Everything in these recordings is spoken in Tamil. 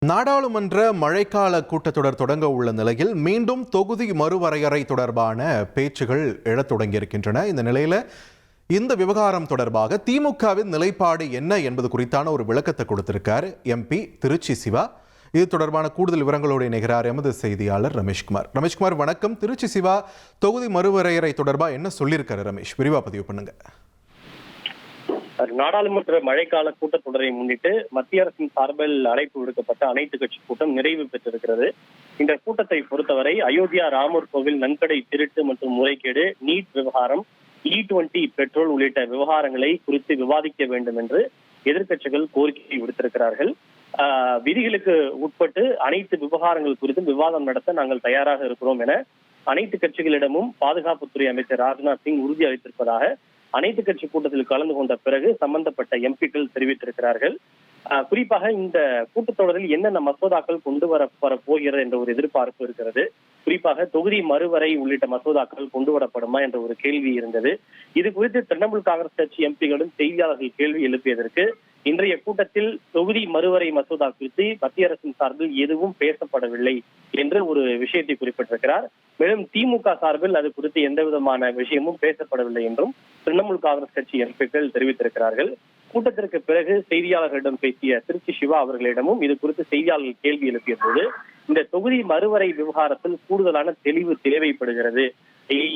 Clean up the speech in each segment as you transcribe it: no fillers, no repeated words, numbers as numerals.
நாடாளுமன்ற மழைக்கால கூட்டத்தொடர் தொடங்க உள்ள நிலையில் மீண்டும் தொகுதி மறுவரையறை தொடர்பான பேச்சுகள் எழத் தொடங்கியிருக்கின்றன. இந்த நிலையில இந்த விவகாரம் தொடர்பாக திமுகவின் நிலைப்பாடு என்ன என்பது குறித்தான ஒரு விளக்கத்தை கொடுத்திருக்கார் எம்பி திருச்சி சிவா. இது தொடர்பான கூடுதல் விவரங்களோடு இணைகிறார் எமது செய்தியாளர் ரமேஷ்குமார். ரமேஷ்குமார் வணக்கம். திருச்சி சிவா தொகுதி மறுவரையறை தொடர்பாக என்ன சொல்லியிருக்காரு ரமேஷ், விரிவா பதிவு பண்ணுங்க. நாடாளுமன்ற மழைக்கால கூட்டத்தொடரை முன்னிட்டு மத்திய அரசின் சார்பில் அழைப்பு விடுக்கப்பட்ட அனைத்து கட்சி கூட்டம் நிறைவு பெற்றிருக்கிறது. இந்த கூட்டத்தை பொறுத்தவரை அயோத்தியா ராமர் கோவில் நன்கொடை திருட்டு மற்றும் முறைகேடு, நீட் விவகாரம், E20 பெட்ரோல் உள்ளிட்ட விவகாரங்களை குறித்து விவாதிக்க வேண்டும் என்று எதிர்க்கட்சிகள் கோரிக்கை விடுத்திருக்கிறார்கள். விதிகளுக்கு உட்பட்டு அனைத்து விவகாரங்கள் குறித்தும் விவாதம் நடத்த நாங்கள் தயாராக இருக்கிறோம் என அனைத்து கட்சிகளிடமும் பாதுகாப்புத்துறை அமைச்சர் ராஜ்நாத் சிங் உறுதி அளித்திருப்பதாக அனைத்து கட்சி கூட்டத்தில் கலந்து கொண்ட பிறகு சம்பந்தப்பட்ட எம்பிக்கள் தெரிவித்திருக்கிறார்கள். குறிப்பாக இந்த கூட்டத்தொடரில் என்னென்ன மசோதாக்கள் கொண்டு வர போகிறது என்ற ஒரு எதிர்பார்ப்பு இருக்கிறது. குறிப்பாக தொகுதி மறுவரை உள்ளிட்ட மசோதாக்கள் கொண்டு வரப்படுமா என்ற ஒரு கேள்வி இருந்தது. இது குறித்து திரிணாமுல் காங்கிரஸ் கட்சி எம்பிகளும் செய்தியாளர்கள் கேள்வி எழுப்பியதற்கு இன்றைய கூட்டத்தில் தொகுதி மறுவரை மசோதா குறித்து மத்திய அரசின் சார்பில் எதுவும் பேசப்படவில்லை என்று ஒரு விஷயத்தை குறிப்பிட்டிருக்கிறார். மேலும் திமுக சார்பில் அது குறித்து எந்த விதமான விஷயமும் பேசப்படவில்லை என்றும் திரிணாமுல் காங்கிரஸ் கட்சி எம்பிக்கள் தெரிவித்திருக்கிறார்கள். கூட்டத்திற்கு பிறகு செய்தியாளர்களிடம் பேசிய திருச்சி சிவா அவர்களிடமும் இது குறித்து செய்தியாளர்கள் கேள்வி எழுப்பிய போது இந்த தொகுதி மறுவரை விவகாரத்தில் கூடுதலான தெளிவு தேவைப்படுகிறது.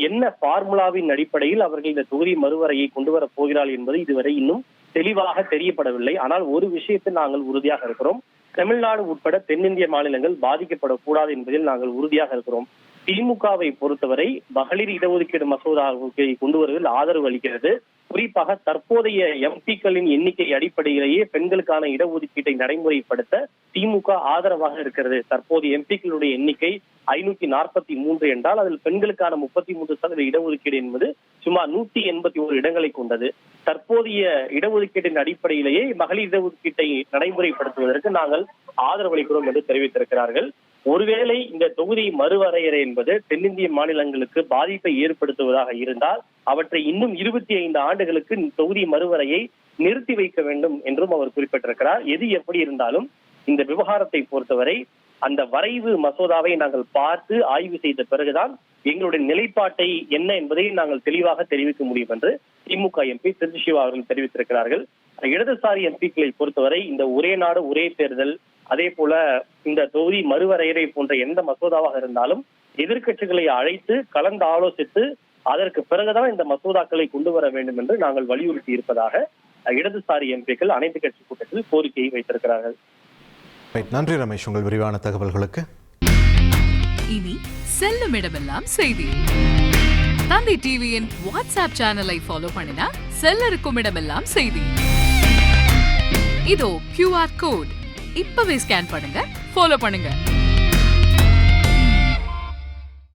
என்ன பார்முலாவின் அடிப்படையில் அவர்கள் இந்த தொகுதி மறுவரையை கொண்டு வர போகிறார்கள் என்பது இதுவரை இன்னும் தெளிவாக தெரியப்படவில்லை. ஆனால் ஒரு விஷயத்தில் நாங்கள் உறுதியாக இருக்கிறோம். தமிழ்நாடு உட்பட தென்னிந்திய மாநிலங்கள் பாதிக்கப்படக்கூடாது என்பதில் நாங்கள் உறுதியாக இருக்கிறோம். திமுகவை பொறுத்தவரை மகளிர் இடஒதுக்கீடு மசோதாவை கொண்டு வருவதில் ஆதரவு அளிக்கிறது. குறிப்பாக தற்போதைய எம்பிக்களின் எண்ணிக்கை அடிப்படையிலேயே பெண்களுக்கான இடஒதுக்கீட்டை நடைமுறைப்படுத்த திமுக ஆதரவாக இருக்கிறது. தற்போதைய எம்பிக்களுடைய எண்ணிக்கை 543 என்றால் அதில் பெண்களுக்கான 33% இடஒதுக்கீடு என்பது சுமார் 181 இடங்களை கொண்டது. தற்போதைய இடஒதுக்கீட்டின் அடிப்படையிலேயே மகளிர் இடஒதுக்கீட்டை நடைமுறைப்படுத்துவதற்கு நாங்கள் ஆதரவளிக்கிறோம் என்று தெரிவித்திருக்கிறார்கள். ஒருவேளை இந்த தொகுதி மறுவரையறை என்பது தென்னிந்திய மாநிலங்களுக்கு பாதிப்பை ஏற்படுத்துவதாக இருந்தால் அவற்றை இன்னும் 25 ஆண்டுகளுக்கு தொகுதி மறுவரையை நிறுத்தி வைக்க வேண்டும் என்றும் அவர் குறிப்பிட்டிருக்கிறார். எது எப்படி இருந்தாலும் இந்த விவகாரத்தை பொறுத்தவரை அந்த வரைவு மசோதாவை நாங்கள் பார்த்து ஆய்வு செய்த பிறகுதான் எங்களுடைய நிலைப்பாட்டை என்ன என்பதை நாங்கள் தெளிவாக தெரிவிக்க முடியும் என்று திமுக எம்பி திருச்சி சிவா அவர்கள் தெரிவித்திருக்கிறார்கள். இடதுசாரி எம்பிக்களை பொறுத்தவரை இந்த ஒரே நாடு ஒரே தேர்தல், அதே போல இந்த தொகுதி மறுவரையறை போன்ற எந்த மசோதாவாக இருந்தாலும் எதிர்க்கட்சிகளை அழைத்து கலந்து ஆலோசித்து அதற்கு பிறகுதான் இந்த மசோதாக்களை கொண்டு வர வேண்டும் என்று நாங்கள் வலியுறுத்தி இருப்பதாக இடதுசாரி எம்பிக்கள் அனைத்து கட்சி கூட்டத்தில் கோரிக்கையை வைத்திருக்கிறார்கள். நன்றி ரமேஷ், உங்கள் விரிவான தகவல்களுக்கு. இனி செல்லும் இடமெல்லாம் செய்தி. தந்தை டிவியின் வாட்ஸ்அப் சேனலை ஃபாலோ பண்ணினா செல்ல இருக்கும் இடமெல்லாம் செய்தி. இதோ QR கோட் இப்பவே ஸ்கேன் பண்ணுங்க, ஃபாலோ பண்ணுங்க.